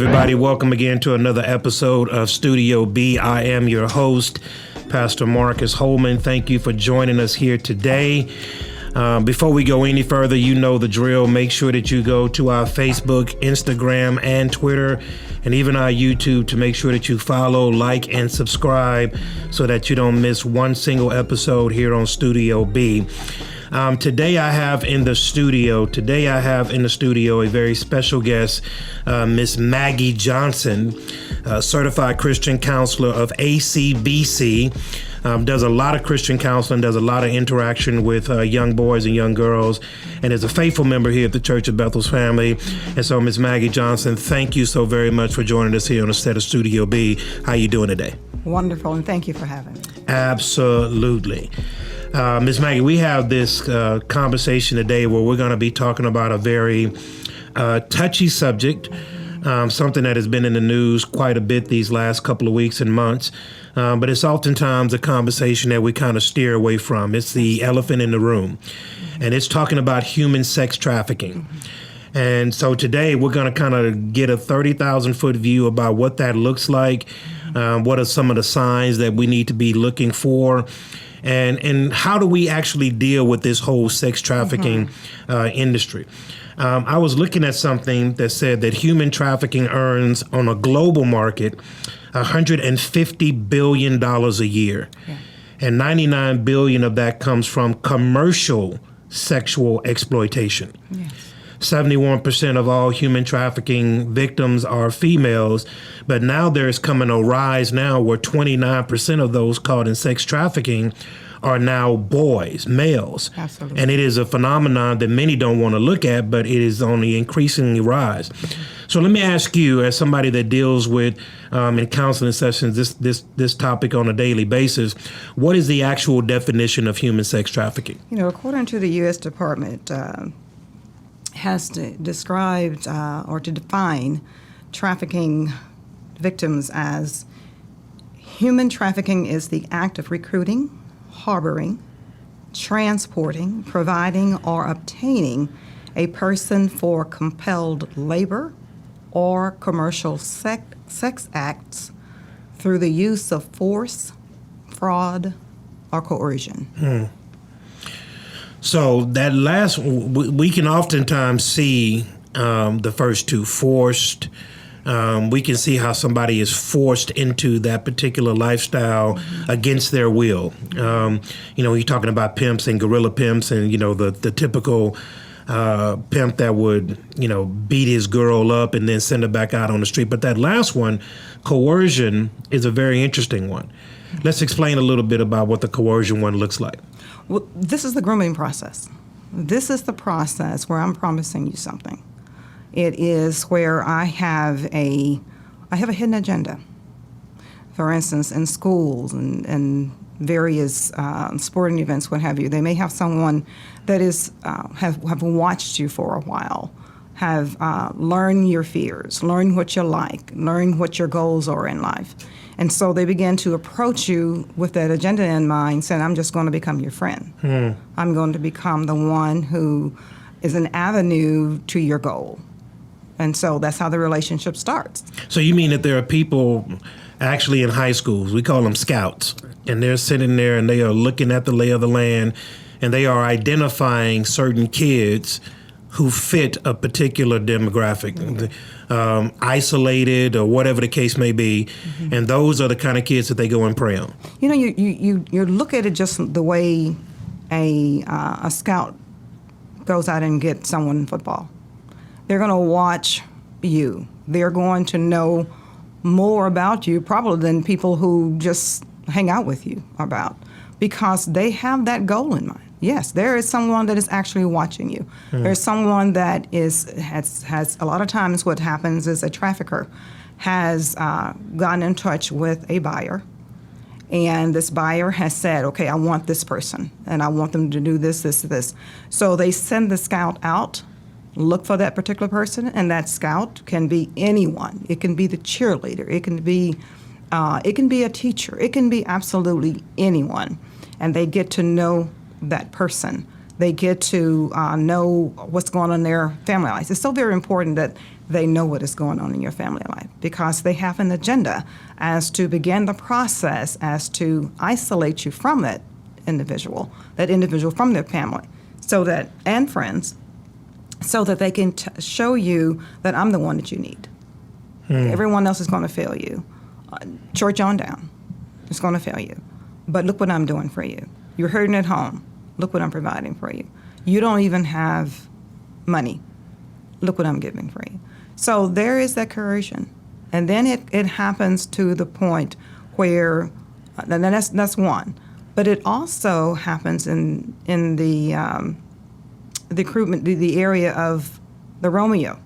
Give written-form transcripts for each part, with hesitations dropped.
everybody. Welcome again to another episode of Studio B. I am your host, Pastor Marcus Holman. Thank you for joining us here today. Before we go any further, you know the drill. Make sure that you go to our Facebook, Instagram, and Twitter, and even our YouTube to make sure that you follow, like, and subscribe so that you don't miss one single episode here on Studio B. Today I have in the studio a very special guest, Miss Maggie Johnson, certified Christian counselor of ACBC. Does a lot of Christian counseling, does a lot of interaction with young boys and young girls, and is a faithful member here at the Church of Bethel's Family. And so, Miss Maggie Johnson, thank you so very much for joining us here on the set of Studio B. How you doing today? Wonderful, and thank you for having me. Absolutely. Ms. Maggie, we have this conversation today where we're going to be talking about a very touchy subject, something that has been in the news quite a bit these last couple of weeks and months, but it's oftentimes a conversation that we kind of steer away from. It's the elephant in the room, and it's talking about human sex trafficking. And so today we're going to kind of get a 30,000-foot view about what that looks like, what are some of the signs that we need to be looking for, and how do we actually deal with this whole sex trafficking industry? I was looking at something that said that human trafficking earns on a global market $150 billion a year. Yeah. And $99 billion of that comes from commercial sexual exploitation. Yes. 71% of all human trafficking victims are females, but now there's coming a rise now where 29% of those caught in sex trafficking are now boys, males. Absolutely. And it is a phenomenon that many don't want to look at, but it is on the increasingly rise. So let me ask you, as somebody that deals with in counseling sessions this topic on a daily basis, what is the actual definition of human sex trafficking? You know, according to the U.S. Department, has described or to define trafficking victims as human trafficking is the act of recruiting, harboring, transporting, providing, or obtaining a person for compelled labor or commercial sex acts through the use of force, fraud, or coercion. So that last, we can oftentimes see the first two, forced. We can see how somebody is forced into that particular lifestyle against their will. You're talking about pimps and guerrilla pimps and, the typical pimp that would, beat his girl up and then send her back out on the street. But that last one, coercion, is a very interesting one. Let's explain a little bit about what the coercion one looks like. Well, this is the grooming process. This is the process where I'm promising you something. It is where I have a hidden agenda. For instance, in schools and various sporting events, what have you, they may have someone that is have watched you for a while, have learned your fears, learned what you like, learned what your goals are in life. And so they begin to approach you with that agenda in mind, saying, I'm just going to become your friend. I'm going to become the one who is an avenue to your goal. And so that's how the relationship starts. So you mean that there are people actually in high schools, we call them scouts, and they're sitting there and they are looking at the lay of the land and they are identifying certain kids who fit a particular demographic, isolated or whatever the case may be, and those are the kind of kids that they go and prey on. You know, you look at it just the way a scout goes out and gets someone in football. They're going to watch you. They're going to know more about you probably than people who just hang out with you about, because they have that goal in mind. Yes, there is someone that is actually watching you. There's someone that has a lot of times what happens is a trafficker has gotten in touch with a buyer, and this buyer has said, okay, I want this person, and I want them to do this, this, this. So they send the scout out, look for that particular person, and that scout can be anyone. It can be the cheerleader. It can be a teacher. It can be absolutely anyone. And they get to know that person. They get to know what's going on in their family lives. It's so very important that they know what is going on in your family life because they have an agenda as to begin the process as to isolate you from that individual from their family, so that and friends, so that they can show you that I'm the one that you need. Everyone else is going to fail you. Church on down, it's going to fail you. But look what I'm doing for you. You're hurting at home. Look what I'm providing for you. You don't even have money. Look what I'm giving for you. So there is that coercion. And then it happens to the point where, and that's one. But it also happens in the recruitment, the area of the Romeo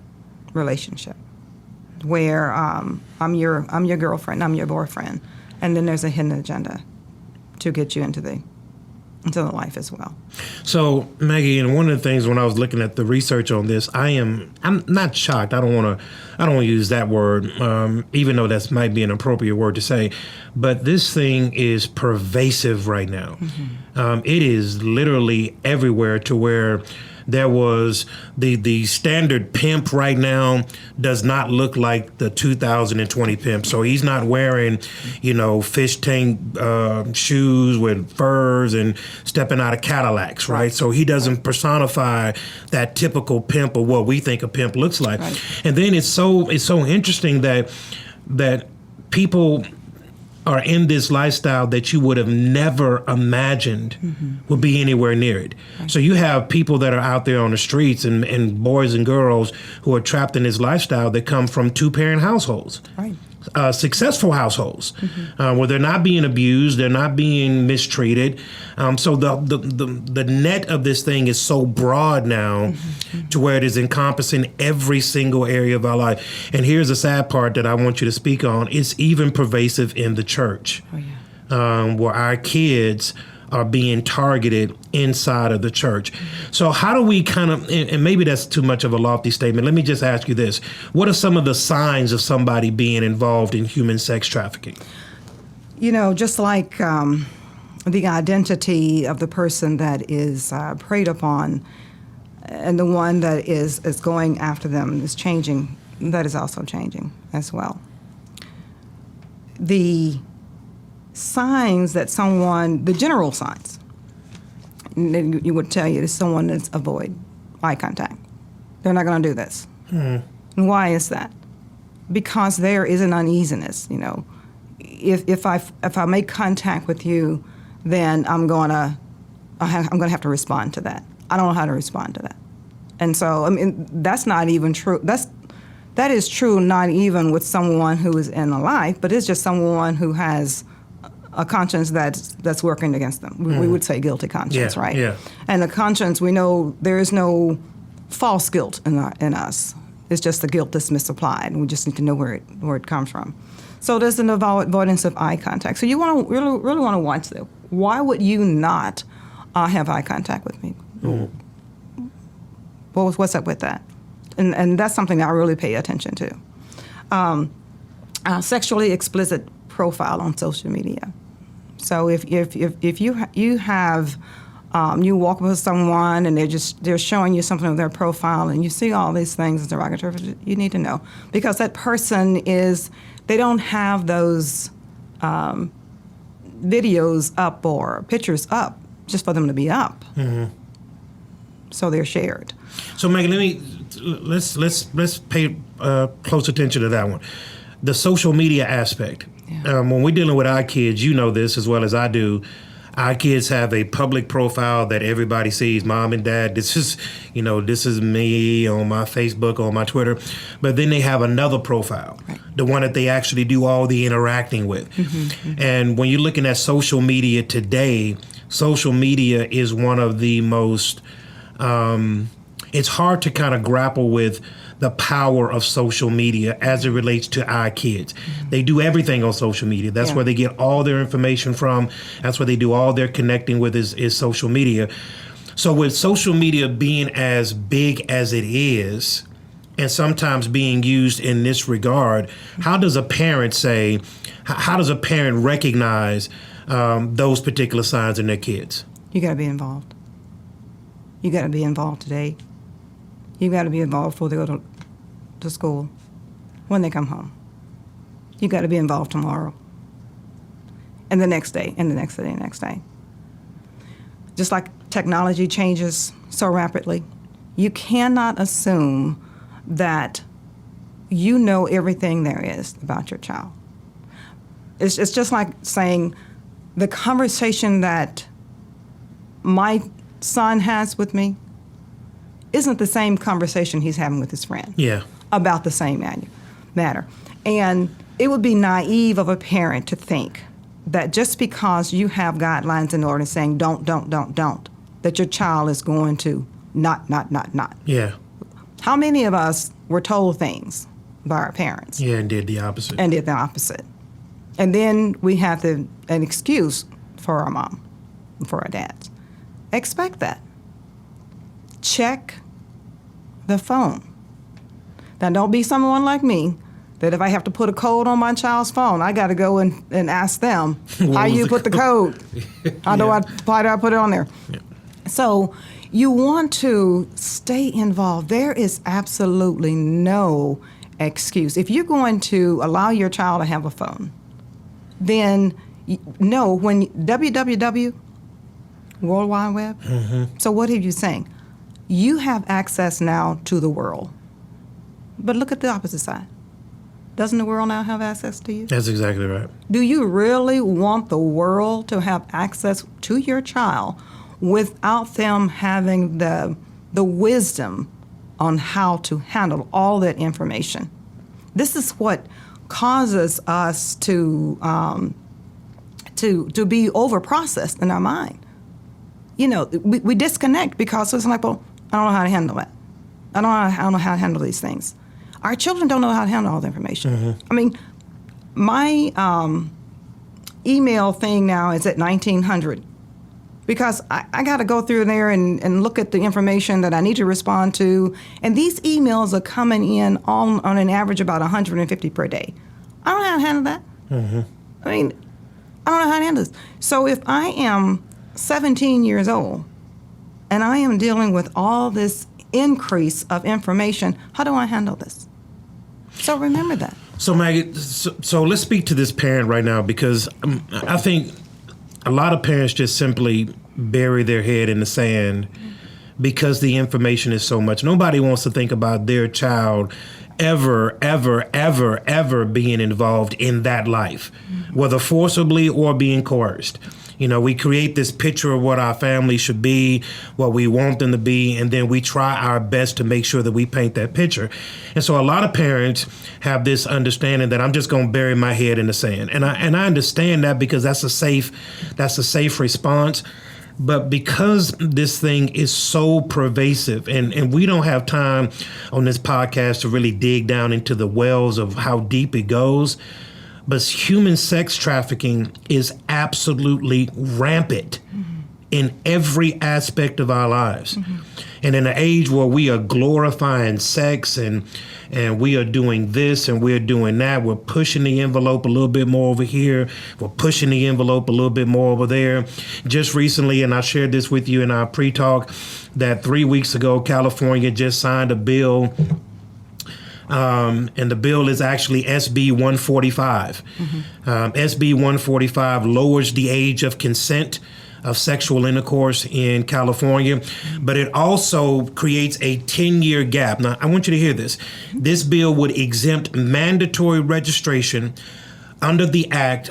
relationship, where I'm your girlfriend, I'm your boyfriend, and then there's a hidden agenda to get you into the life as well. So, Maggie, and one of the things when I was looking at the research on this, I'm not shocked. I don't want to use that word, even though that might be an appropriate word to say. But this thing is pervasive right now. It is literally everywhere, to where there was the standard pimp right now does not look like the 2020 pimp. So he's not wearing, fish tank shoes with furs and stepping out of Cadillacs, right? So he doesn't personify that typical pimp or what we think a pimp looks like. Right. And then it's so interesting that people are in this lifestyle that you would have never imagined would be anywhere near it. Right. So you have people that are out there on the streets and boys and girls who are trapped in this lifestyle that come from two-parent households. Right. Successful households where they're not being abused, they're not being mistreated. So the net of this thing is so broad now to where it is encompassing every single area of our life. And here's the sad part that I want you to speak on. It's even pervasive in the church, where our kids are being targeted inside of the church. So how do we kind of, and maybe that's too much of a lofty statement, let me just ask you this. What are some of the signs of somebody being involved in human sex trafficking? Just like the identity of the person that is preyed upon and the one that is going after them is changing, that is also changing as well. The signs that the general signs, you would tell you is someone that's avoid eye contact. They're not going to do this. And why is that? Because there is an uneasiness. If I make contact with you, then I'm going to have to respond to that. I don't know how to respond to that. And so, that's not even true. That is true not even with someone who is in a life, but it's just someone who has a conscience that's working against them. We would say guilty conscience, right? Yeah. And the conscience, we know there is no false guilt in us. It's just the guilt that's misapplied, and we just need to know where it comes from. So there's an avoidance of eye contact. So you want to really want to watch that. Why would you not have eye contact with me? What's up with that? And that's something that I really pay attention to. Sexually explicit profile on social media. So if you have you walk with someone and they're showing you something of their profile and you see all these things as derogatory, you need to know, because that person they don't have those videos up or pictures up just for them to be up. So they're shared. So Maggie, let's pay close attention to that one. The social media aspect. Yeah. When we're dealing with our kids, you know this as well as I do. Our kids have a public profile that everybody sees. Mom and dad, this is me on my Facebook, on my Twitter. But then they have another profile, right, the one that they actually do all the interacting with. And when you're looking at social media today, social media is one of the most, it's hard to kind of grapple with the power of social media as it relates to our kids. They do everything on social media. That's where they get all their information from. That's where they do all their connecting with is social media. So with social media being as big as it is, and sometimes being used in this regard, how does a parent recognize those particular signs in their kids? You got to be involved. You got to be involved today. You got to be involved before they go to school, when they come home. You got to be involved tomorrow, and the next day, and the next day, and the next day. Just like technology changes so rapidly, you cannot assume that you know everything there is about your child. It's just like saying the conversation that my son has with me isn't the same conversation he's having with his friend. Yeah. About the same matter. And it would be naive of a parent to think that just because you have guidelines in order saying don't, that your child is going to not. Yeah. How many of us were told things by our parents? Yeah, and did the opposite. And then we have an excuse for our mom, for our dads. Expect that. Check the phone. Now, don't be someone like me that if I have to put a code on my child's phone, I got to go and ask them, how you put the code? Why do I put it on there? Yeah. So you want to stay involved. There is absolutely no excuse. If you're going to allow your child to have a phone, then no, when www, World Wide Web. Mm-hmm. So what are you saying? You have access now to the world. But look at the opposite side. Doesn't the world now have access to you? That's exactly right. Do you really want the world to have access to your child without them having the wisdom on how to handle all that information? This is what causes us to be over-processed in our mind. You know, we disconnect because it's like, well, I don't know how to handle that. I don't know how to handle these things. Our children don't know how to handle all the information. Mm-hmm. I mean, my email thing now is at 1900 because I got to go through there and look at the information that I need to respond to. And these emails are coming in on an average about 150 per day. I don't know how to handle that. Mm-hmm. I mean, I don't know how to handle this. So if I am 17 years old and I am dealing with all this increase of information, how do I handle this? So remember that. So Maggie, so let's speak to this parent right now, because I think a lot of parents just simply bury their head in the sand because the information is so much. Nobody wants to think about their child ever being involved in that life, whether forcibly or being coerced. You know, we create this picture of what our family should be, what we want them to be, and then we try our best to make sure that we paint that picture. And so a lot of parents have this understanding that I'm just going to bury my head in the sand. And I understand that because that's a safe response. But because this thing is so pervasive, and we don't have time on this podcast to really dig down into the wells of how deep it goes, but human sex trafficking is absolutely rampant in every aspect of our lives. Mm-hmm. And in an age where we are glorifying sex and we are doing this and we're doing that, we're pushing the envelope a little bit more over here, we're pushing the envelope a little bit more over there. Just recently, and I shared this with you in our pre-talk, that 3 weeks ago, California just signed a bill. And the bill is actually SB 145. Mm-hmm. SB 145 lowers the age of consent of sexual intercourse in California, but it also creates a 10-year gap. Now, I want you to hear this. This bill would exempt mandatory registration under the act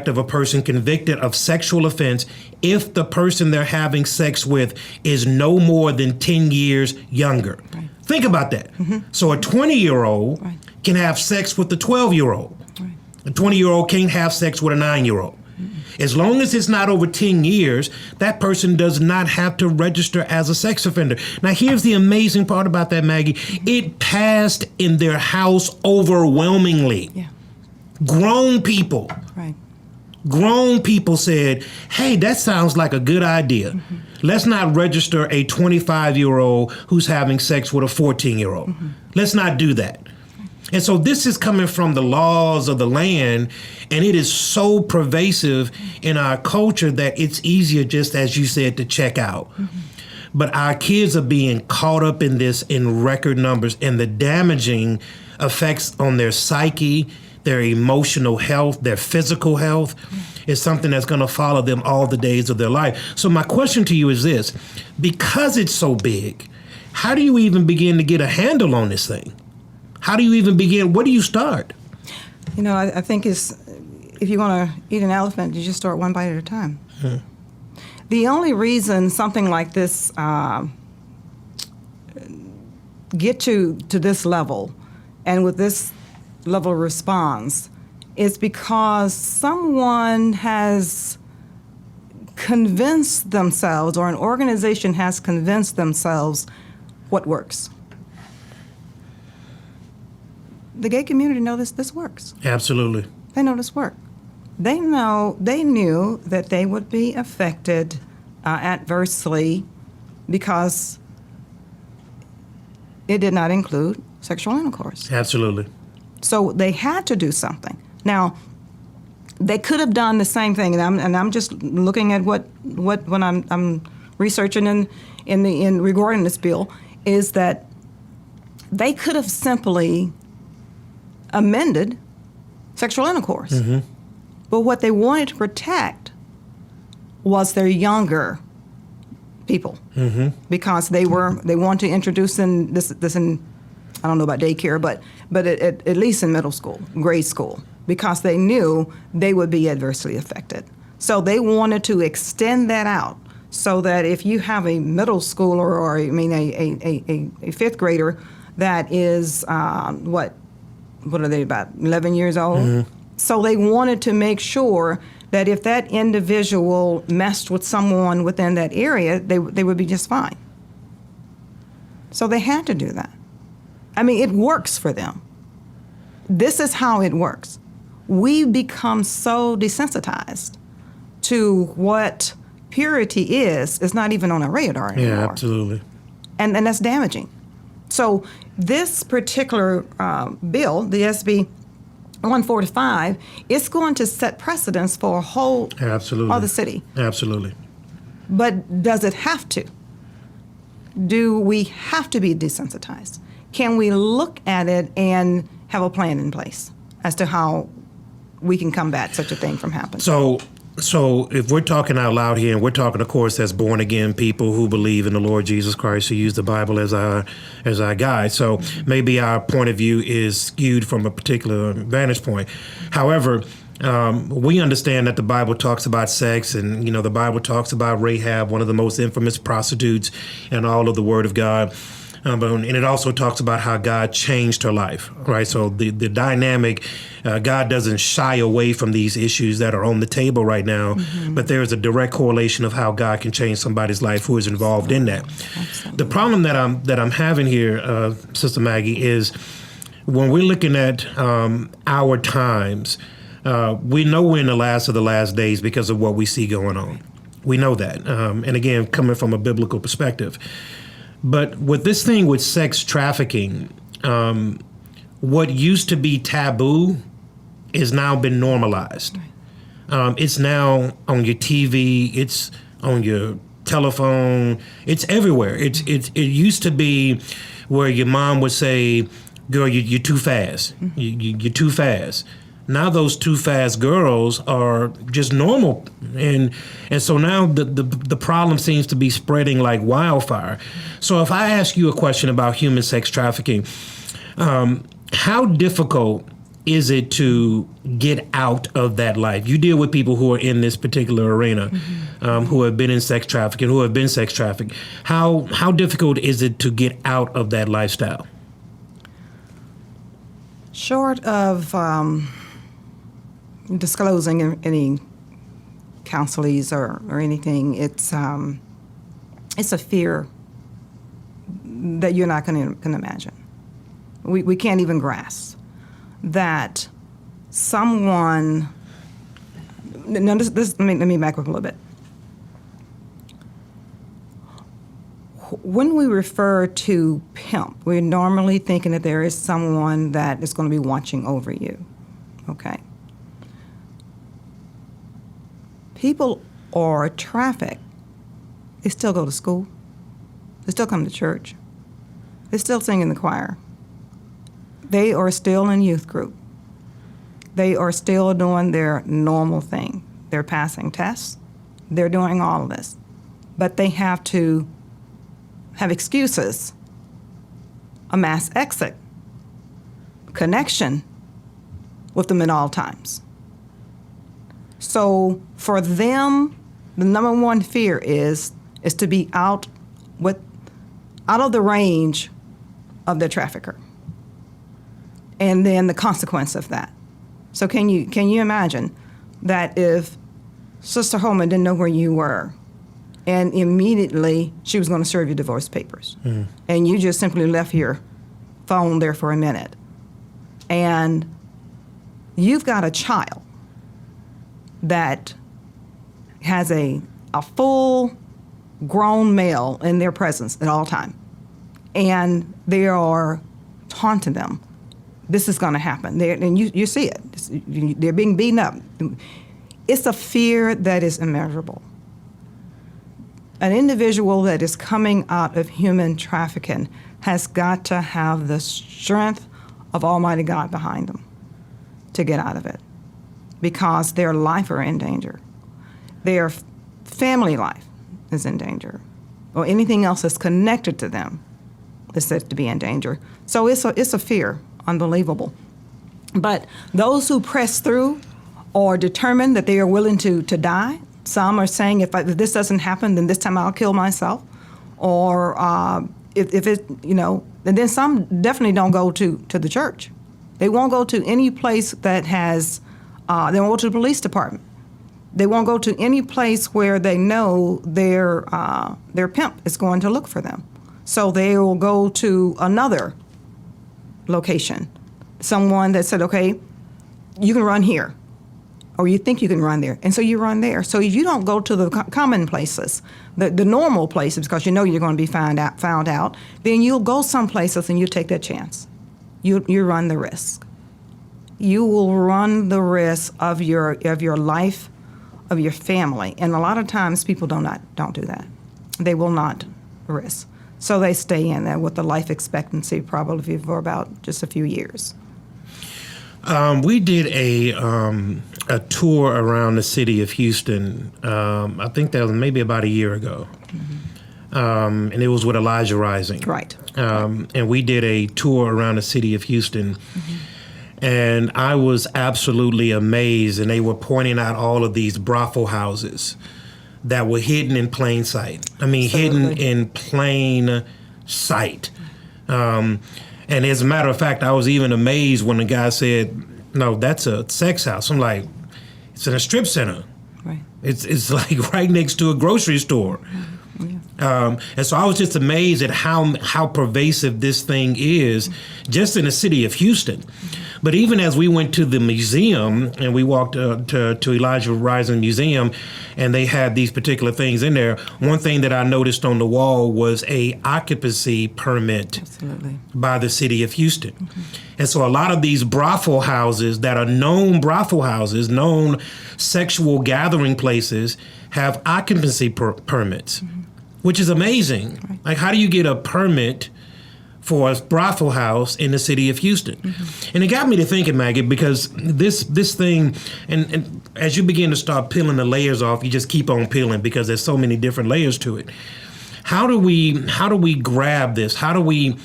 of a person convicted of sexual offense if the person they're having sex with is no more than 10 years younger. Right. Think about that. Mm-hmm. So a 20-year-old right. can have sex with a 12-year-old. Right. A 20-year-old can't have sex with a 9-year-old. Mm-hmm. As long as it's not over 10 years, that person does not have to register as a sex offender. Now, here's the amazing part about that, Maggie. Mm-hmm. It passed in their house overwhelmingly. Yeah. Grown people. Right. Grown people said, hey, that sounds like a good idea. Mm-hmm. Let's not register a 25-year-old who's having sex with a 14-year-old. Mm-hmm. Let's not do that. And so this is coming from the laws of the land, and it is so pervasive in our culture that it's easier, just as you said, to check out. Mm-hmm. But our kids are being caught up in this in record numbers, and the damaging effects on their psyche, their emotional health, their physical health is something that's going to follow them all the days of their life. So my question to you is this: because it's so big, how do you even begin to get a handle on this thing? How do you even begin? Where do you start? You know, I think if you want to eat an elephant, you just start one bite at a time. The only reason something like this get to this level and with this level of response is because someone has convinced themselves, or an organization has convinced themselves what works. The gay community know this works. Absolutely. They know this works. They knew that they would be affected adversely because it did not include sexual intercourse. Absolutely. So they had to do something. Now, they could have done the same thing, and I'm just looking at what when I'm researching in regarding this bill, is that they could have simply amended sexual intercourse. Mm-hmm. But what they wanted to protect was their younger people, mm-hmm. because they want to introduce in this in, I don't know about daycare, but at least in middle school, grade school, because they knew they would be adversely affected. So they wanted to extend that out so that if you have a middle schooler or a fifth grader that is what are they, about 11 years old? Mm-hmm. So they wanted to make sure that if that individual messed with someone within that area, they would be just fine. So they had to do that. I mean, it works for them. This is how it works. We become so desensitized to what purity is. It's not even on our radar anymore. Yeah, absolutely. And that's damaging. So this particular bill, the SB 145, it's going to set precedents for a whole other city. Absolutely. But does it have to? Do we have to be desensitized? Can we look at it and have a plan in place as to how we can combat such a thing from happening? So if we're talking out loud here, and we're talking, of course, as born again people who believe in the Lord Jesus Christ, who use the Bible as our guide. So maybe our point of view is skewed from a particular vantage point. However, we understand that the Bible talks about sex, and the Bible talks about Rahab, one of the most infamous prostitutes in all of the Word of God. And it also talks about how God changed her life, right? So the dynamic, God doesn't shy away from these issues that are on the table right now, mm-hmm. but there is a direct correlation of how God can change somebody's life who is involved in that. Absolutely. The problem that I'm having here, Sister Maggie, is when we're looking at our times, we know we're in the last of the last days because of what we see going on. We know that. And again, coming from a biblical perspective. But with this thing with sex trafficking, what used to be taboo is now been normalized. It's now on your TV. It's on your telephone. It's everywhere. It used to be where your mom would say, "Girl, you're too fast. Mm-hmm. You're too fast." Now those too fast girls are just normal, and so now the problem seems to be spreading like wildfire. So if I ask you a question about human sex trafficking, how difficult is it to get out of that life? You deal with people who are in this particular arena, mm-hmm. Who have been in sex trafficking, who have been sex trafficked. How difficult is it to get out of that lifestyle? Short of disclosing any counselees or anything, it's a fear that you're not going to imagine. We can't even grasp that someone. No, let me back up a little bit. When we refer to pimp, we're normally thinking that there is someone that is going to be watching over you. Okay. People are trafficked. They still go to school. They still come to church. They still sing in the choir. They are still in youth group. They are still doing their normal thing. They're passing tests. They're doing all of this. But they have to have excuses, a mass exit, connection with them at all times. So for them, the number one fear is to be out of the range of the trafficker, and then the consequence of that. So can you imagine that if Sister Holman didn't know where you were, and immediately she was going to serve you divorce papers, and you just simply left your phone there for a minute, and you've got a child that has a full grown male in their presence at all time, and they are taunting them. This is going to happen. And you see it. They're being beaten up. It's a fear that is immeasurable. An individual that is coming out of human trafficking has got to have the strength of Almighty God behind them to get out of it, because their life are in danger. Their family life is in danger, or anything else that's connected to them is said to be in danger. So it's a fear, unbelievable. But those who press through are determined that they are willing to die. Some are saying, if this doesn't happen, then this time I'll kill myself. Or if it, and then some definitely don't go to the church. They won't go to any place that has, they won't go to the police department. They won't go to any place where they know their pimp is going to look for them. So they will go to another location. Someone that said, okay, you can run here, or you think you can run there, and so you run there. So you don't go to the common places, the normal places, because you know you're going to be found out. Then you'll go some places and you take that chance. You run the risk. You will run the risk of your life, of your family, and a lot of times people don't do that. They will not risk. So they stay in there with the life expectancy probably for about just a few years. We did a tour around the city of Houston. I think that was maybe about a year ago. And it was with Elijah Rising. Right. And we did a tour around the city of Houston. And I was absolutely amazed. And they were pointing out all of these brothel houses that were hidden in plain sight. I mean, Absolutely. hidden in plain sight. And as a matter of fact, I was even amazed when the guy said, no, that's a sex house. I'm like, it's in a strip center. Right. It's like right next to a grocery store. Yeah. And so I was just amazed at how pervasive this thing is just in the city of Houston. But even as we went to the museum and we walked to Elijah Rising Museum, and they had these particular things in there, one thing that I noticed on the wall was a occupancy permit Absolutely. by the city of Houston. And so a lot of these brothel houses that are known brothel houses, known sexual gathering places, have occupancy permits, which is amazing. Right. Like, how do you get a permit for a brothel house in the city of Houston? And it got me to thinking, Maggie, because this thing, and as you begin to start peeling the layers off, you just keep on peeling because there's so many different layers to it. How do we grab this? How do we,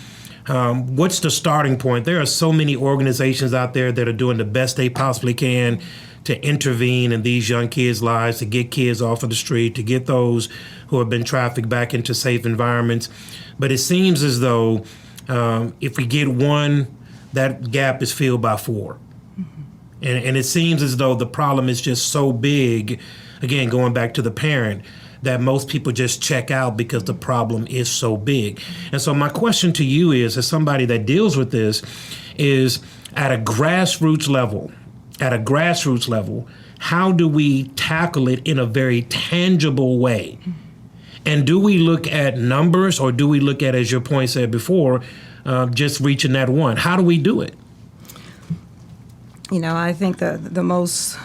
what's the starting point? There are so many organizations out there that are doing the best they possibly can to intervene in these young kids' lives, to get kids off of the street, to get those who have been trafficked back into safe environments. But it seems as though if we get one, that gap is filled by four. And it seems as though the problem is just so big, again, going back to the parent, that most people just check out because the problem is so big. And so my question to you is, as somebody that deals with this, is at a grassroots level, how do we tackle it in a very tangible way? And do we look at numbers, or do we look at, as your point said before, just reaching that one? How do we do it? I think the most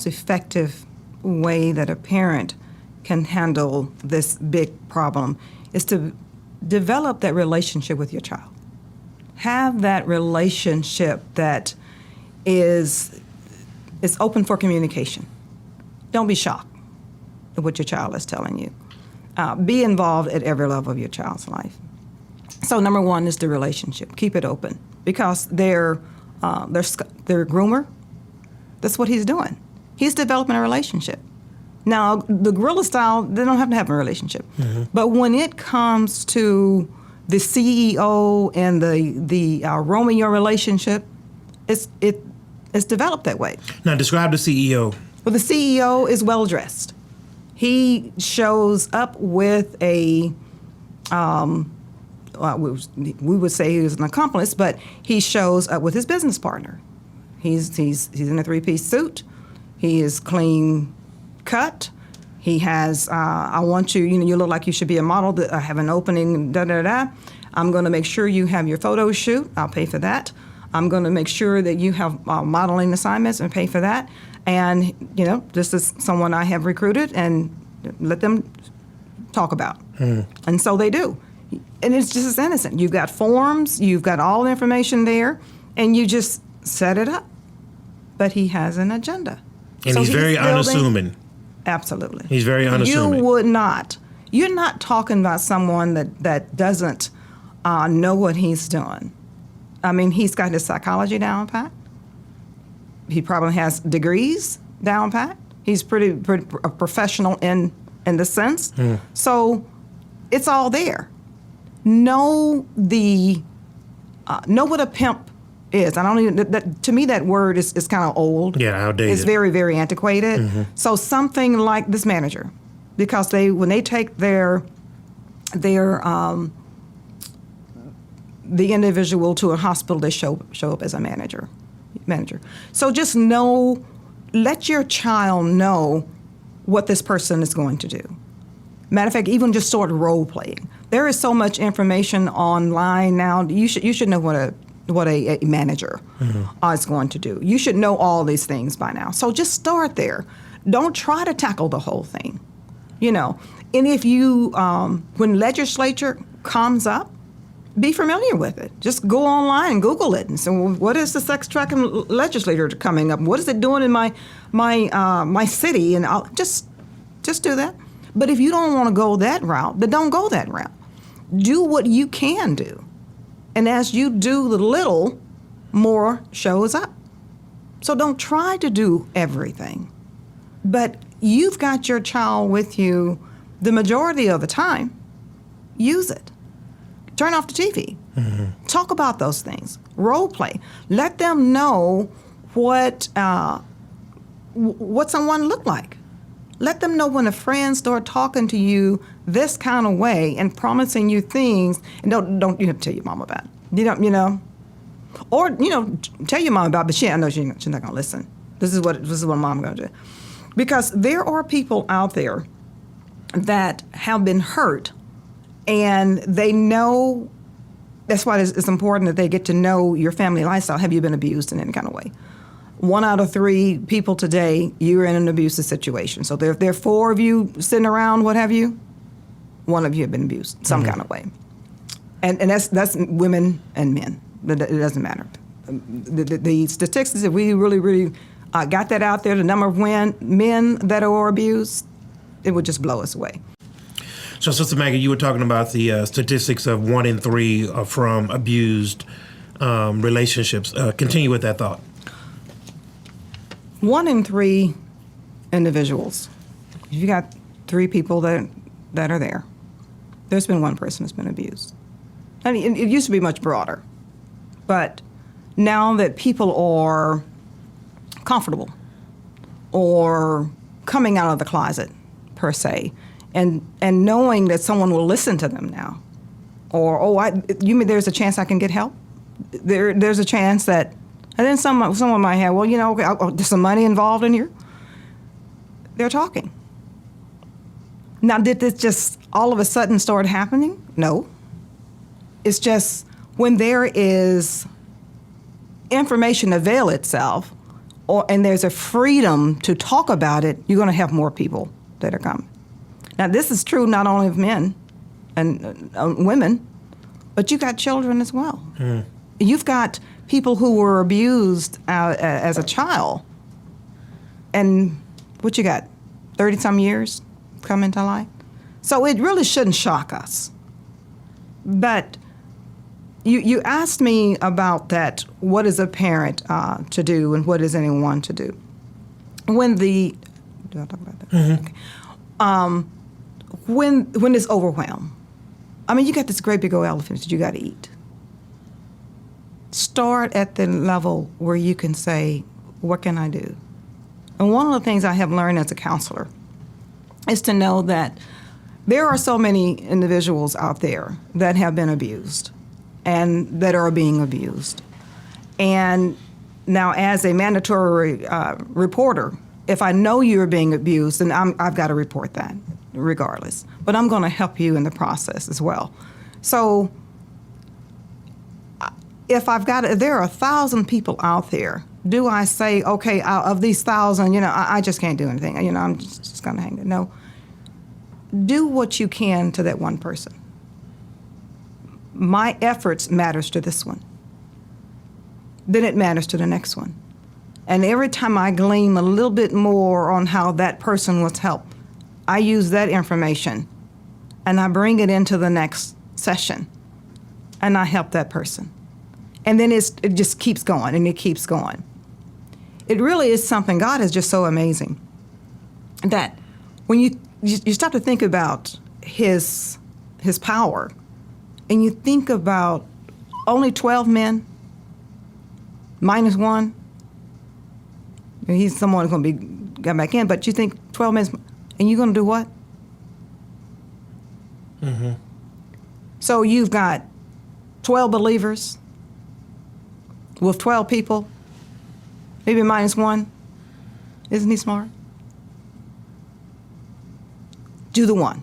effective way that a parent can handle this big problem is to develop that relationship with your child. Have that relationship that is open for communication. Don't be shocked at what your child is telling you. Be involved at every level of your child's life. So number one is the relationship. Keep it open because their groomer, that's what he's doing. He's developing a relationship. Now, the guerrilla style, they don't have to have a relationship. Mm-hmm. But when it comes to the CEO and the Romeo relationship, it's developed that way. Now, describe the CEO. Well, the CEO is well dressed. He shows up with a, we would say he was an accomplice, but he shows up with his business partner. He's in a three-piece suit. He is clean cut. He has, I want you, you look like you should be a model. I have an opening, da-da-da. I'm going to make sure you have your photo shoot. I'll pay for that. I'm going to make sure that you have modeling assignments and pay for that. And, this is someone I have recruited and let them talk about. And so they do. And it's just as innocent. You've got forms, you've got all the information there, and you just set it up. But he has an agenda. And so he's very unassuming. Absolutely. He's very unassuming. You would not. You're not talking about someone that doesn't know what he's doing. I mean, he's got his psychology down pat. He probably has degrees down pat. He's pretty a professional in the sense. So it's all there. Know what a pimp is. I don't even. To me, that word is kind of old. Yeah, outdated. It's very, very antiquated. Mm-hmm. So something like this manager, because when they take the individual to a hospital, they show up as a manager. So just let your child know what this person is going to do. Matter of fact, even just sort of role playing. There is so much information online now. You should know what a manager is going to do. You should know all these things by now. So just start there. Don't try to tackle the whole thing. And if you, when legislature comes up, be familiar with it. Just go online and Google it and say, well, what is the sex trafficking legislature coming up? What is it doing in my city? And I'll just do that. But if you don't want to go that route, then don't go that route. Do what you can do. And as you do the little, more shows up. So don't try to do everything. But you've got your child with you the majority of the time. Use it. Turn off the TV. Mm-hmm. Talk about those things. Role play. Let them know what someone looked like. Let them know when a friend start talking to you this kind of way and promising you things, and don't you have to tell your mom about it. Or tell your mom about it, but I know she's not going to listen. This is what mom going to do, because there are people out there that have been hurt, and they know. That's why it's important that they get to know your family lifestyle. Have you been abused in any kind of way? 1 out of 3 people today, you're in an abusive situation. So there are 4 of you sitting around, what have you? 1 of you have been abused some kind of way. And that's women and men. It doesn't matter. The statistics, if we really, really got that out there, the number of men that are abused, it would just blow us away. So, Sister Maggie, you were talking about the statistics of 1 in 3 are from abused relationships. Continue with that thought. 1 in 3 individuals. If you got 3 people that are there, there's been 1 person that's been abused. I mean, it used to be much broader, but now that people are comfortable or coming out of the closet per se, and knowing that someone will listen to them now, or you mean there's a chance I can get help? There's a chance that, and then someone might have, there's some money involved in here. They're talking. Now, did this just all of a sudden start happening? No. It's just when there is information avail itself, and there's a freedom to talk about it, you're going to have more people that are coming. Now, this is true not only of men and women, but you got children as well. You've got people who were abused as a child, and what you got, 30-some years come into life? So it really shouldn't shock us. But you asked me about that, what is a parent to do and what is anyone to do? Do I talk about that? Okay. When it's overwhelmed, I mean, you got this great big old elephant that you got to eat. Start at the level where you can say, what can I do? And one of the things I have learned as a counselor is to know that there are so many individuals out there that have been abused and that are being abused. And now, as a mandatory reporter, if I know you're being abused, then I've got to report that regardless. But I'm going to help you in the process as well. So if there are 1,000 people out there, do I say, okay, out of these 1,000, I just can't do anything. I'm just going to hang it. No. Do what you can to that one person. My efforts matters to this one. Then it matters to the next one. And every time I glean a little bit more on how that person was helped, I use that information and I bring it into the next session and I help that person. And then it just keeps going and it keeps going. It really is something. God is just so amazing that when you start to think about his power and you think about only 12 men minus one, he's someone who's going to be got back in, but you think 12 men, and you're going to do what? So you've got 12 believers with 12 people, maybe minus one. Isn't he smart? Do the one.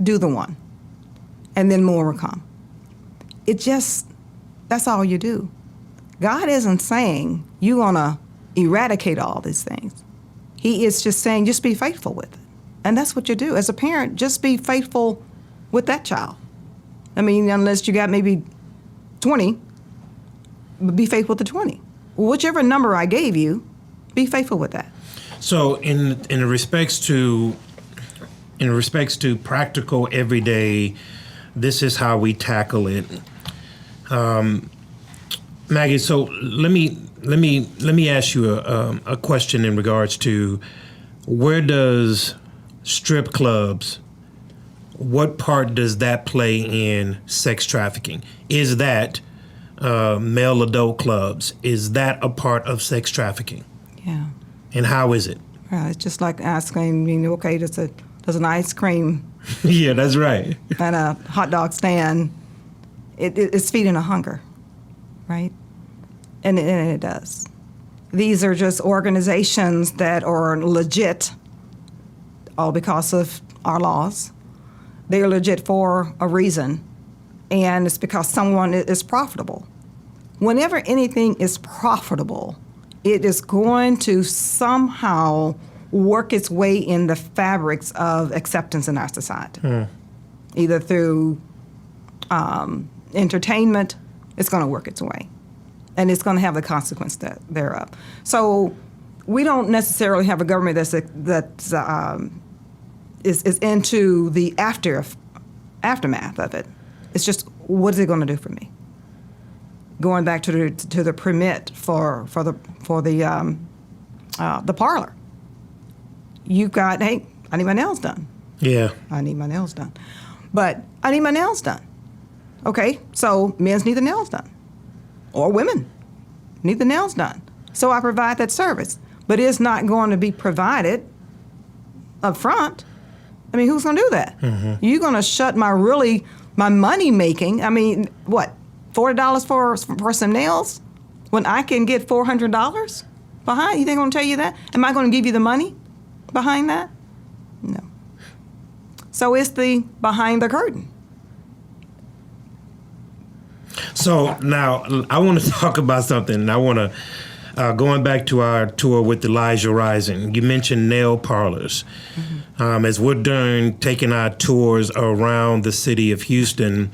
Do the one. And then more will come. That's all you do. God isn't saying you're going to eradicate all these things. He is just saying, just be faithful with it. And that's what you do. As a parent, just be faithful with that child. I mean, unless you got maybe 20, but be faithful to 20. Whichever number I gave you, be faithful with that. So in respects to practical everyday, this is how we tackle it. Maggie, so let me ask you a question in regards to where does strip clubs, what part does that play in sex trafficking? Is that male adult clubs, is that a part of sex trafficking? Yeah. And how is it? Well, it's just like asking, okay, there's an ice cream yeah, that's right. and a hot dog stand. It's feeding a hunger, right? And it does. These are just organizations that are legit, all because of our laws. They are legit for a reason, and it's because someone is profitable. Whenever anything is profitable, it is going to somehow work its way in the fabrics of acceptance in our society. Either through entertainment, it's going to work its way. And it's going to have the consequence thereof. So we don't necessarily have a government that's into the aftermath of it. It's just, what is it going to do for me? Going back to the permit for the parlor. You've got, hey, I need my nails done. Yeah. I need my nails done. But I need my nails done. Okay, so men's need the nails done. Or women need the nails done. So I provide that service. But it's not going to be provided up front. I mean, who's going to do that? Mm-hmm. You're going to shut my money making. I mean, what, $40 for some nails when I can get $400 behind? You think I'm going to tell you that? Am I going to give you the money behind that? No. So it's the behind the curtain. So now I want to talk about something. I want going back to our tour with Elijah Rising, you mentioned nail parlors. As we're taking our tours around the city of Houston,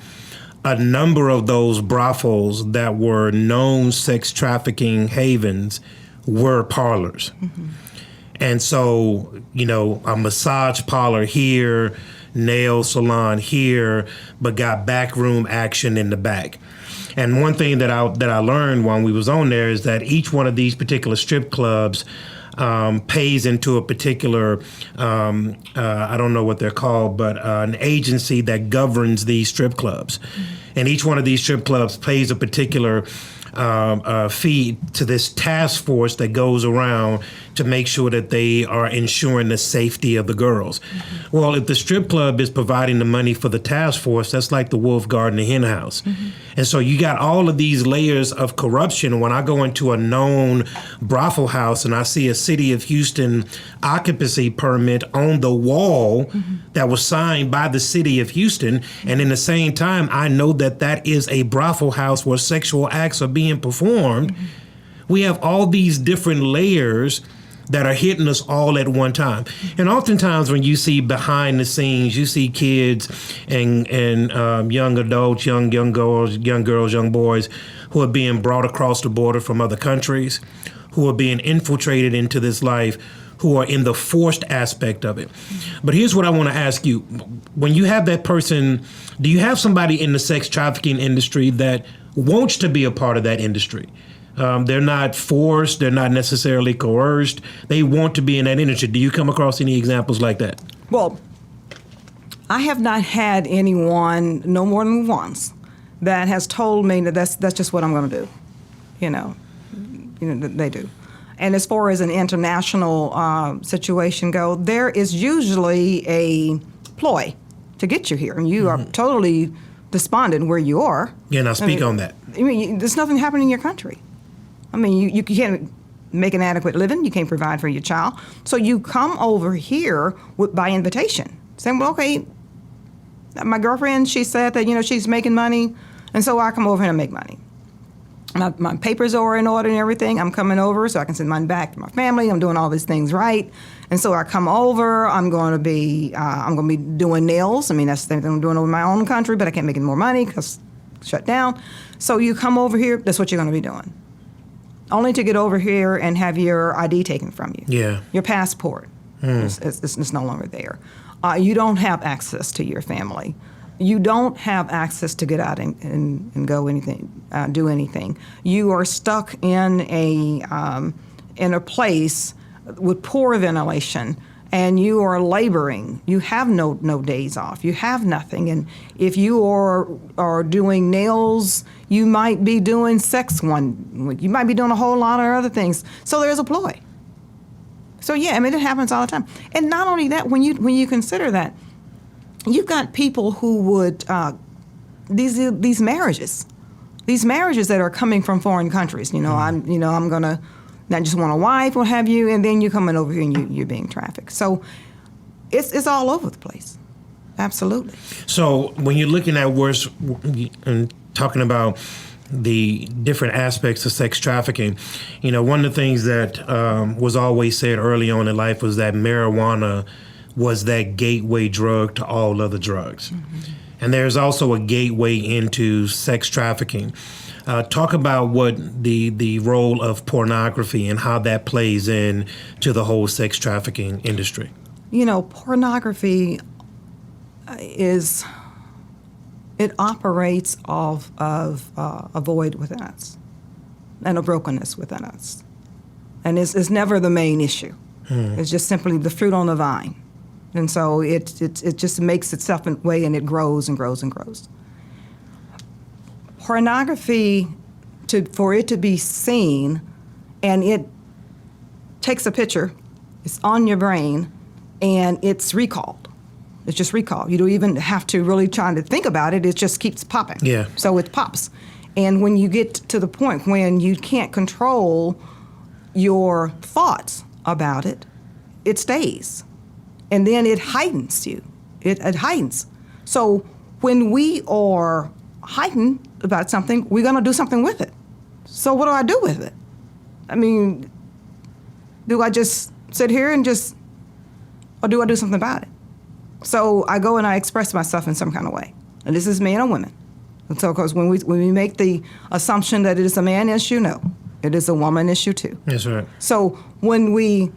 a number of those brothels that were known sex trafficking havens were parlors. And so, a massage parlor here, nail salon here, but got backroom action in the back. And one thing that I learned when we was on there is that each one of these particular strip clubs pays into a particular, I don't know what they're called, but an agency that governs these strip clubs. And each one of these strip clubs pays a particular fee to this task force that goes around to make sure that they are ensuring the safety of the girls. Well, if the strip club is providing the money for the task force, that's like the wolf guarding the hen house. And so you got all of these layers of corruption. When I go into a known brothel house and I see a city of Houston occupancy permit on the wall that was signed by the city of Houston, and in the same time, I know that that is a brothel house where sexual acts are being performed, we have all these different layers that are hitting us all at one time. And oftentimes when you see behind the scenes, you see kids and young adults, young girls, young boys who are being brought across the border from other countries, who are being infiltrated into this life, who are in the forced aspect of it. But here's what I want to ask you. When you have that person, do you have somebody in the sex trafficking industry that wants to be a part of that industry? They're not forced. They're not necessarily coerced. They want to be in that industry. Do you come across any examples like that? Well, I have not had anyone, no more than once, that has told me that that's just what I'm going to do. They do. And as far as an international situation go, there is usually a ploy to get you here, and you are totally despondent where you are. Yeah, now speak on that. There's nothing happening in your country. You can't make an adequate living. You can't provide for your child. So you come over here by invitation, saying, well, okay, my girlfriend, she said that, she's making money, and so I come over here and make money. My papers are in order and everything. I'm coming over so I can send money back to my family. I'm doing all these things right. And so I come over. I'm going to be doing nails. That's the thing I'm doing over in my own country, but I can't make any more money because shut down. So you come over here. That's what you're going to be doing. Only to get over here and have your ID taken from you. Yeah. Your passport is no longer there. You don't have access to your family. You don't have access to get out and go do anything. You are stuck in a place with poor ventilation, and you are laboring. You have no days off. You have nothing. And if you are doing nails, you might be doing sex one. You might be doing a whole lot of other things. So there's a ploy. So yeah, it happens all the time. And not only that, when you consider that, you've got people who would these marriages that are coming from foreign countries. I'm gonna not just want a wife, what have you, and then you're coming over here and you're being trafficked. So it's all over the place. Absolutely. So when you're looking at worse and talking about the different aspects of sex trafficking, one of the things that was always said early on in life was that marijuana was that gateway drug to all other drugs. And there's also a gateway into sex trafficking. Talk about what the role of pornography and how that plays in to the whole sex trafficking industry. Pornography it operates of a void within us and a brokenness within us. And it's never the main issue. It's just simply the fruit on the vine. And so it just makes itself in way, and it grows and grows and grows. Pornography, for it to be seen, and it takes a picture, it's on your brain, and it's recalled. It's just recalled. You don't even have to really try to think about it. It just keeps popping. Yeah. So it pops. And when you get to the point when you can't control your thoughts about it, it stays. And then it heightens you. It heightens. So when we are heightened about something, we're going to do something with it. So what do I do with it? I mean, do I just sit here and or do I do something about it? So I go and I express myself in some kind of way. And this is men and women. And so, because when we make the assumption that it is a man issue, no, it is a woman issue too. That's right. So when we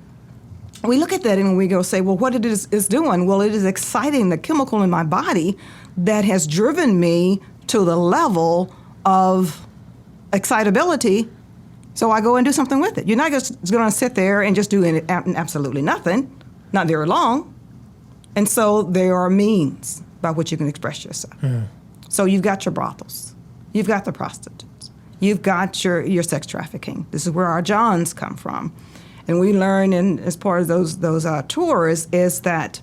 look at that and we go say, well, what it is doing? Well, it is exciting the chemical in my body that has driven me to the level of excitability. So I go and do something with it. You're not just going to sit there and just do absolutely nothing, not very long. And so there are means by which you can express yourself. So you've got your brothels, you've got the prostitutes, you've got your sex trafficking. This is where our Johns come from. And we learn as part of those tours is that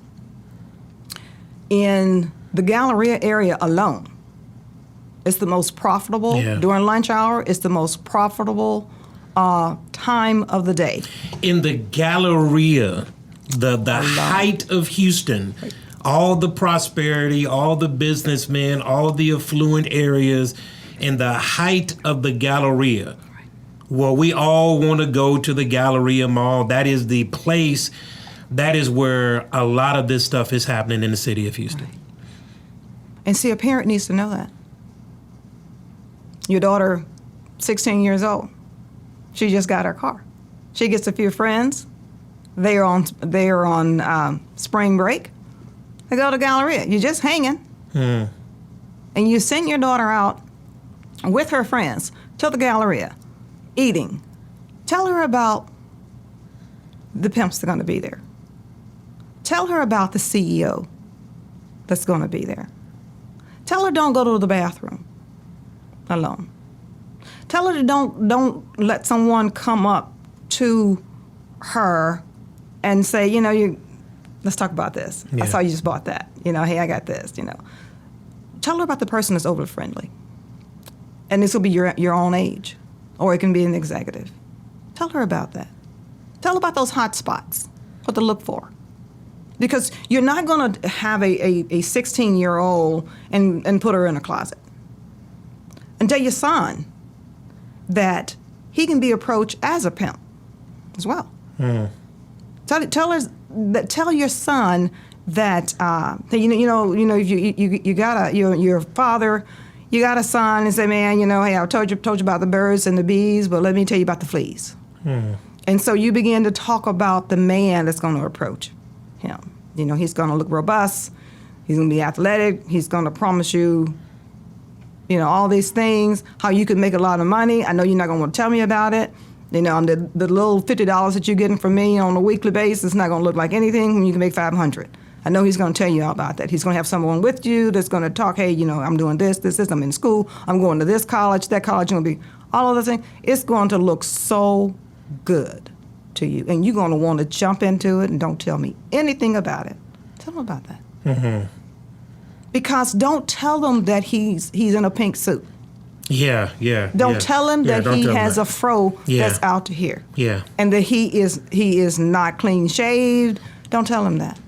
in the Galleria area alone, it's the most profitable, during lunch hour, it's the most profitable time of the day. In the Galleria, the height of Houston, all the prosperity, all the businessmen, all the affluent areas, in the height of the Galleria. Well, we all want to go to the Galleria Mall. That is the place. That is where a lot of this stuff is happening in the city of Houston. Right. And see, a parent needs to know that. Your daughter, 16 years old, she just got her car. She gets a few friends. They are on spring break. They go to Galleria. You're just hanging. And you send your daughter out with her friends to the Galleria, eating. Tell her about the pimps that are going to be there. Tell her about the CEO that's going to be there. Tell her don't go to the bathroom alone. Tell her to don't let someone come up to her and say, let's talk about this. Yeah. I saw you just bought that. Hey, I got this, Tell her about the person that's overly friendly. And this will be your own age, or it can be an executive. Tell her about that. Tell her about those hot spots, what to look for. Because you're not going to have a 16-year-old and put her in a closet. And tell your son that he can be approached as a pimp as well. Tell your son that you got your father, you got a son, and say, man, hey, I told you about the birds and the bees, but let me tell you about the fleas. And so you begin to talk about the man that's going to approach him. He's going to look robust. He's going to be athletic. He's going to promise you, all these things, how you could make a lot of money. I know you're not going to want to tell me about it. The little $50 that you're getting from me on a weekly basis is not going to look like anything when you can make $500. I know he's going to tell you all about that. He's going to have someone with you that's going to talk, hey, I'm doing this, I'm in school, I'm going to this college, that college, going to be all of those things. It's going to look so good to you. And you're going to want to jump into it and don't tell me anything about it. Tell them about that. Because don't tell them that he's in a pink suit. Don't tell him that he has a fro that's out to here. And that he is not clean shaved. Don't tell him that.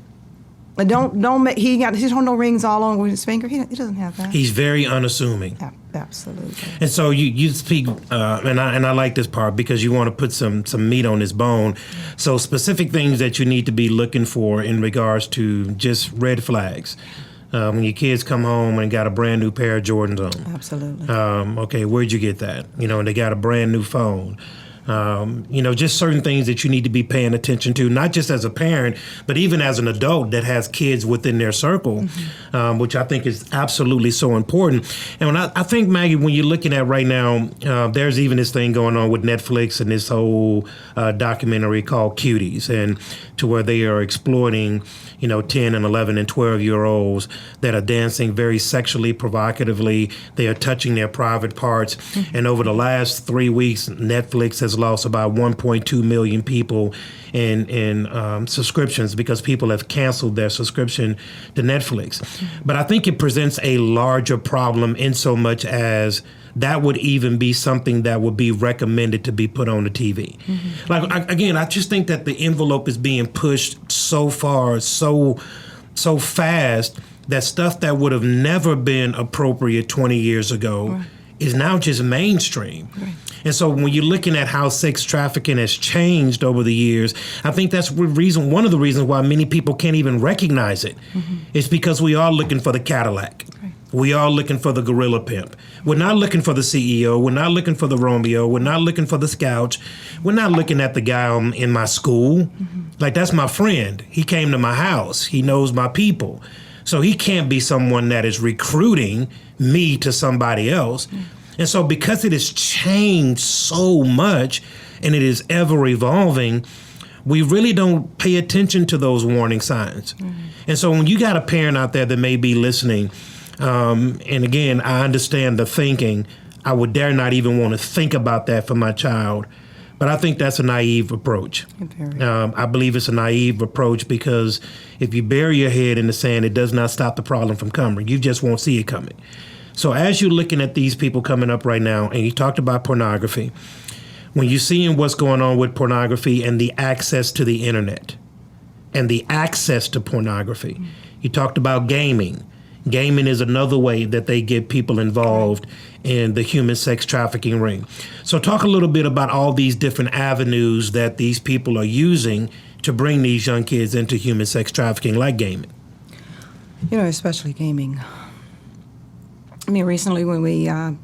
Don't make he don't no rings all over his finger. He doesn't have that. He's very unassuming. Absolutely. And so you speak, and I like this part because you want to put some meat on this bone. So specific things that you need to be looking for in regards to just red flags. When your kids come home and got a brand new pair of Jordans on. Absolutely. Okay, where'd you get that? And they got a brand new phone. Just certain things that you need to be paying attention to, not just as a parent, but even as an adult that has kids within their circle, which I think is absolutely so important. And I think, Maggie, when you're looking at right now, there's even this thing going on with Netflix and this whole documentary called Cuties, and to where they are exploiting 10 and 11 and 12-year-olds that are dancing very sexually provocatively. They are touching their private parts. And over the last 3 weeks, Netflix has lost about 1.2 million people in subscriptions because people have canceled their subscription to Netflix. But I think it presents a larger problem in so much as that would even be something that would be recommended to be put on the TV. I just think that the envelope is being pushed so far, so fast, that stuff that would have never been appropriate 20 years ago is now just mainstream. And so when you're looking at how sex trafficking has changed over the years, I think that's one of the reasons why many people can't even recognize it. It's because we are looking for the Cadillac. Right. We are looking for the gorilla pimp. We're not looking for the CEO. We're not looking for the Romeo. We're not looking for the Scout. We're not looking at the guy in my school. Like, that's my friend. He came to my house. He knows my people. So he can't be someone that is recruiting me to somebody else. And so because it has changed so much and it is ever evolving, we really don't pay attention to those warning signs. And so when you got a parent out there that may be listening, and again, I understand the thinking, I would dare not even want to think about that for my child. But I think that's a naive approach. I believe it's a naive approach because if you bury your head in the sand, it does not stop the problem from coming. You just won't see it coming. So as you're looking at these people coming up right now, and you talked about pornography, when you're seeing what's going on with pornography and the access to the internet and the access to pornography, you talked about gaming. Gaming is another way that they get people involved in the human sex trafficking ring. So talk a little bit about all these different avenues that these people are using to bring these young kids into human sex trafficking, like gaming. Especially gaming. I mean, recently when we, I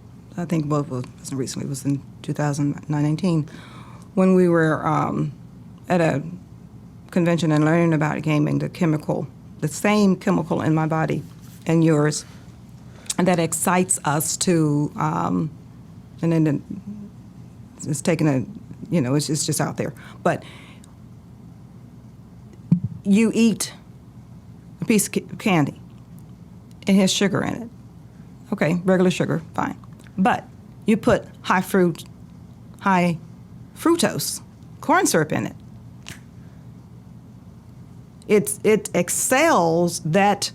think both, well, it wasn't recently, it was in 2019, when we were at a convention and learning about gaming, the same chemical in my body and yours, and that excites us to, and then it's taken it's just out there. But you eat a piece of candy, it has sugar in it. Okay, regular sugar, fine. But you put high fructose corn syrup in it. It excels that.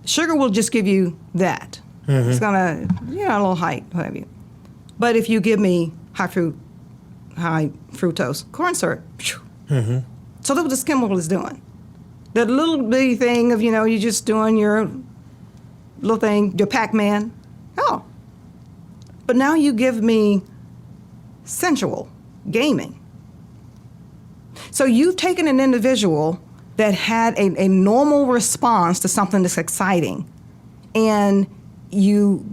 Sugar will just give you that. It's gonna, a little height, what have you. But if you give me high fructose corn syrup, so that's what this chemical is doing. That little bitty thing of, you're just doing your little thing, your Pac-Man. Oh. But now you give me sensual gaming. So you've taken an individual that had a normal response to something that's exciting, and you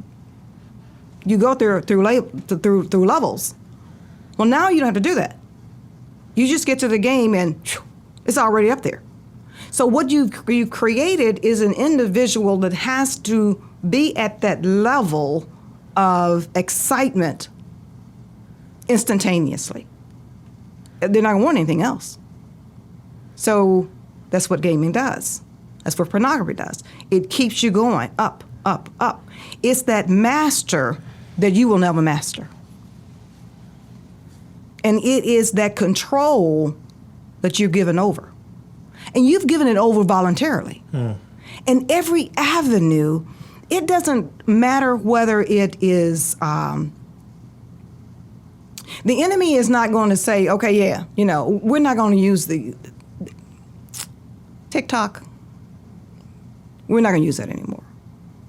go through levels. Well, now you don't have to do that. You just get to the game and it's already up there. So what you created is an individual that has to be at that level of excitement instantaneously. They're not going to want anything else. So that's what gaming does. That's what pornography does. It keeps you going up, up, up. It's that master that you will never master. And it is that control that you've given over. And you've given it over voluntarily. And every avenue, it doesn't matter whether it is, the enemy is not going to say, okay, we're not going to use the TikTok. We're not going to use that anymore.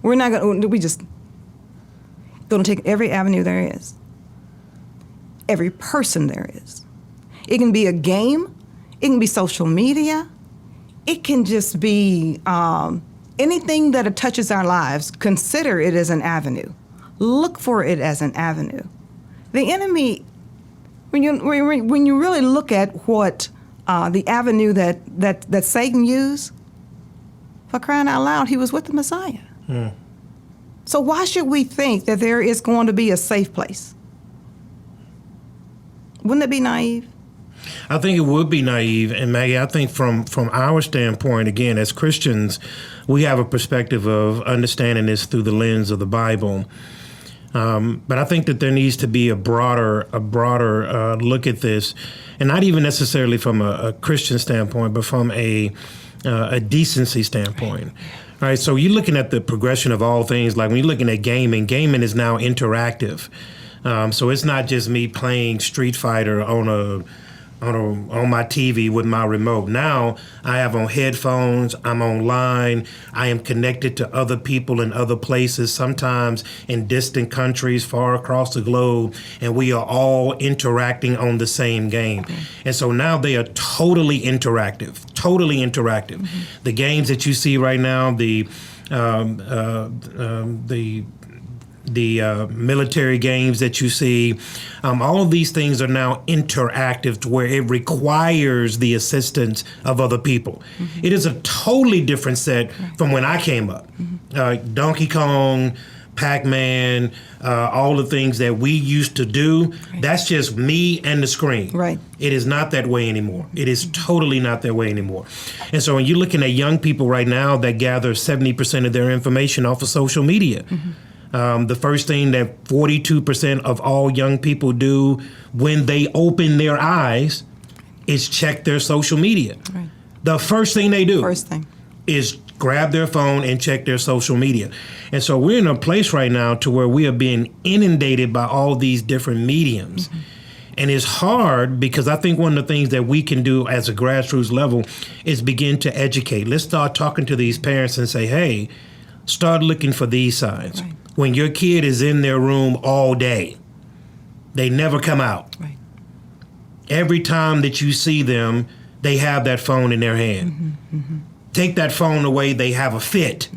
We just going to take every avenue there is. Every person there is. It can be a game. It can be social media. It can just be anything that touches our lives. Consider it as an avenue. Look for it as an avenue. The enemy, when you really look at what the avenue that Satan used, for crying out loud, he was with the Messiah. So why should we think that there is going to be a safe place? Wouldn't it be naive? I think it would be naive. And Maggie, I think from our standpoint, again, as Christians, we have a perspective of understanding this through the lens of the Bible. But I think that there needs to be a broader look at this, and not even necessarily from a Christian standpoint, but from a decency standpoint. All right, so you're looking at the progression of all things. Like when you're looking at gaming is now interactive. So it's not just me playing Street Fighter on on my TV with my remote. Now I have on headphones, I'm online, I am connected to other people in other places, sometimes in distant countries far across the globe, and we are all interacting on the same game. And so now they are totally interactive. The games that you see right now, the military games that you see, all of these things are now interactive to where it requires the assistance of other people. It is a totally different set from when I came up. Donkey Kong, Pac-Man, all the things that we used to do, that's just me and the screen. Right. It is not that way anymore. It is totally not that way anymore. And so when you're looking at young people right now that gather 70% of their information off of social media, the first thing that 42% of all young people do when they open their eyes is check their social media. Right. The first thing they do is grab their phone and check their social media. And so we're in a place right now to where we are being inundated by all these different mediums. And it's hard because I think one of the things that we can do as a grassroots level is begin to educate. Let's start talking to these parents and say, hey, start looking for these signs. Right. When your kid is in their room all day, they never come out. Right. Every time that you see them, they have that phone in their hand. Take that phone away, they have a fit.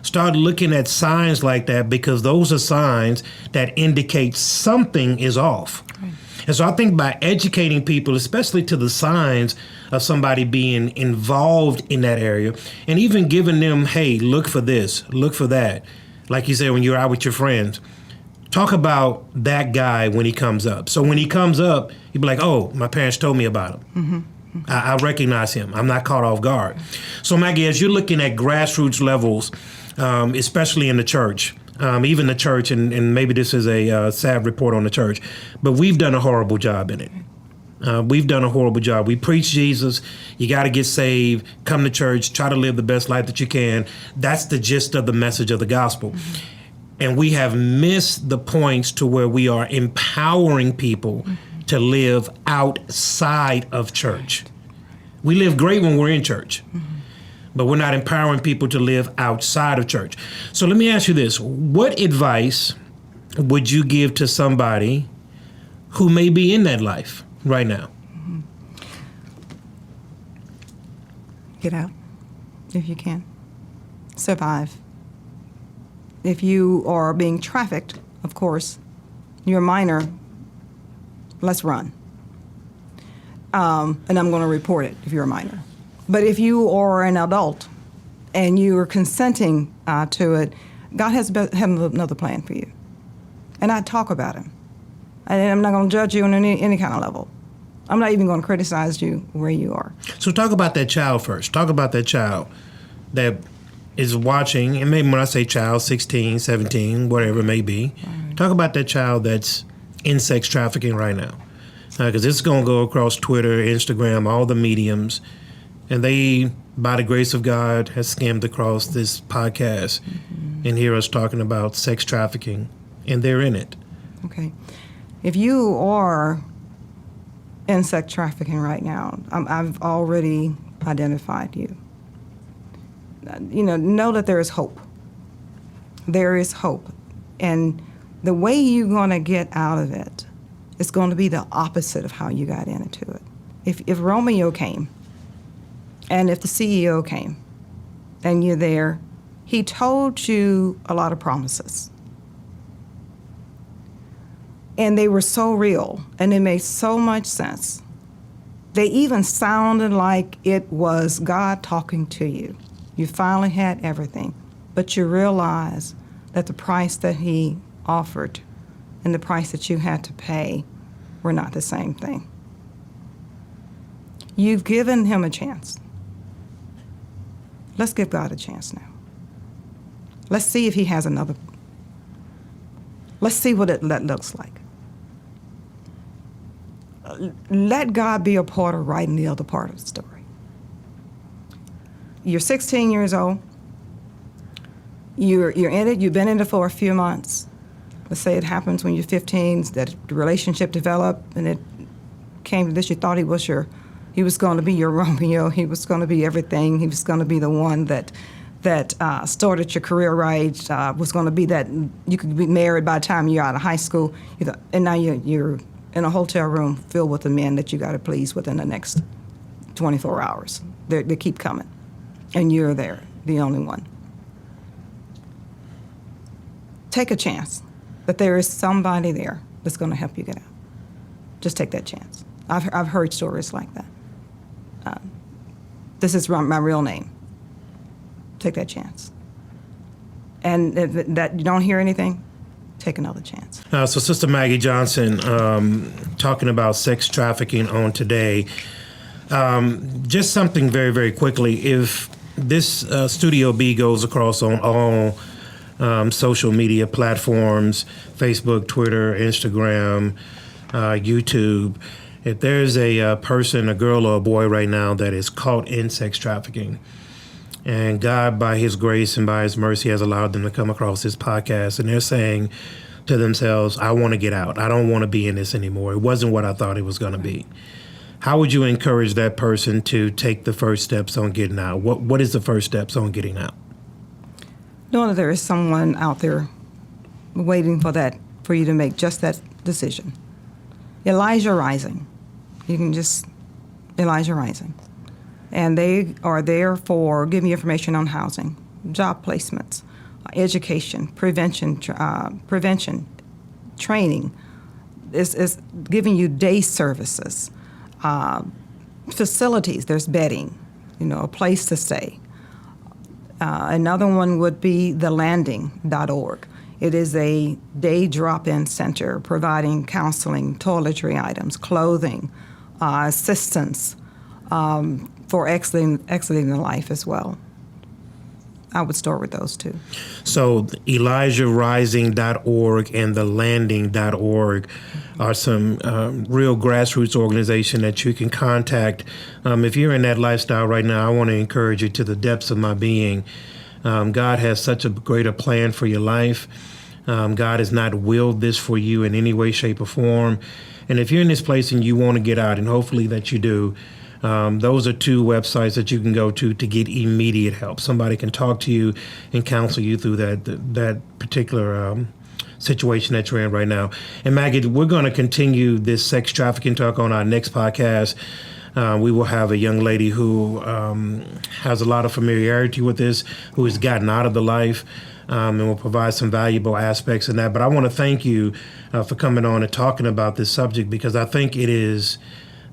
Start looking at signs like that because those are signs that indicate something is off. Right. And so I think by educating people, especially to the signs of somebody being involved in that area, and even giving them, hey, look for this, look for that. Like you said, when you're out with your friends, talk about that guy when he comes up. So when he comes up, you'd be like, oh, my parents told me about him. I recognize him. I'm not caught off guard. So Maggie, as you're looking at grassroots levels, especially in the church, even the church, and maybe this is a sad report on the church, but we've done a horrible job in it. We've done a horrible job. We preach Jesus. You got to get saved, come to church, try to live the best life that you can. That's the gist of the message of the gospel. And we have missed the points to where we are empowering people to live outside of church. We live great when we're in church, but we're not empowering people to live outside of church. So let me ask you this. What advice would you give to somebody who may be in that life right now? Get out if you can. Survive. If you are being trafficked, of course, you're a minor, let's run. And I'm going to report it if you're a minor. But if you are an adult and you are consenting to it, God has another plan for you. And I talk about him. And I'm not going to judge you on any kind of level. I'm not even going to criticize you where you are. So talk about that child first. Talk about that child that is watching, and maybe when I say child, 16, 17, whatever it may be, talk about that child that's in sex trafficking right now. Because this is going to go across Twitter, Instagram, all the mediums, and they, by the grace of God, has skimmed across this podcast and hear us talking about sex trafficking, and they're in it. Okay. If you are in sex trafficking right now, I've already identified you. Know that there is hope. There is hope. And the way you're going to get out of it is going to be the opposite of how you got into it. If Romeo came, and if the CEO came, and you're there, he told you a lot of promises. And they were so real, and they made so much sense. They even sounded like it was God talking to you. You finally had everything, but you realize that the price that he offered and the price that you had to pay were not the same thing. You've given him a chance. Let's give God a chance now. Let's see if he has another. Let's see what that looks like. Let God be a part of writing the other part of the story. You're 16 years old. You're in it. You've been in it for a few months. Let's say it happens when you're 15, that the relationship developed and it came to this, you thought he was going to be your Romeo. He was going to be everything. He was going to be the one that started your career right. Was going to be that you could be married by the time you're out of high school. And now you're in a hotel room filled with the men that you got to please within the next 24 hours. They keep coming, and you're there, the only one. Take a chance that there is somebody there that's going to help you get out. Just take that chance. I've heard stories like that. This is my real name. Take that chance. And if that you don't hear anything, take another chance. So Sister Maggie Johnson, talking about sex trafficking on today. Just something very, very quickly. If this Studio B goes across on all social media platforms, Facebook, Twitter, Instagram, YouTube, if there's a person, a girl or a boy right now that is caught in sex trafficking, and God, by his grace and by his mercy, has allowed them to come across this podcast, and they're saying to themselves, I want to get out. I don't want to be in this anymore. It wasn't what I thought it was going to be. How would you encourage that person to take the first steps on getting out? What is the first steps on getting out? Knowing that there is someone out there waiting for you to make just that decision. Elijah Rising. You can just, Elijah Rising. And they are there for giving you information on housing, job placements, education, prevention, training. Is giving you day services, facilities. There's bedding, a place to stay. Another one would be thelanding.org. It is a day drop-in center providing counseling, toiletry items, clothing, assistance for exiting the life as well. I would start with those two. So ElijahRising.org and thelanding.org are some real grassroots organization that you can contact. If you're in that lifestyle right now, I want to encourage you to the depths of my being. God has such a greater plan for your life. God has not willed this for you in any way, shape, or form. And if you're in this place and you want to get out, and hopefully that you do, those are two websites that you can go to get immediate help. Somebody can talk to you and counsel you through that particular situation that you're in right now. And Maggie, we're going to continue this sex trafficking talk on our next podcast. We will have a young lady who has a lot of familiarity with this, who has gotten out of the life, and will provide some valuable aspects in that. But I want to thank you for coming on and talking about this subject, because I think it is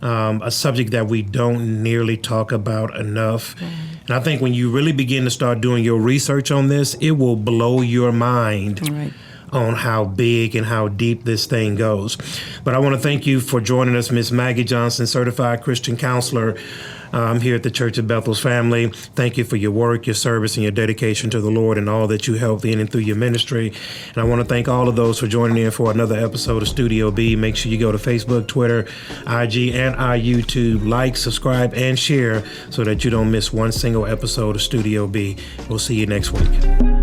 a subject that we don't nearly talk about enough. And I think when you really begin to start doing your research on this, it will blow your mind on how big and how deep this thing goes. But I want to thank you for joining us, Miss Maggie Johnson, certified Christian counselor here at the Church of Bethel's Family. Thank you for your work, your service, and your dedication to the Lord and all that you helped in and through your ministry. And I want to thank all of those for joining in for another episode of Studio B. Make sure you go to Facebook, Twitter, IG, and our YouTube. Like, subscribe, and share so that you don't miss one single episode of Studio B. We'll see you next week.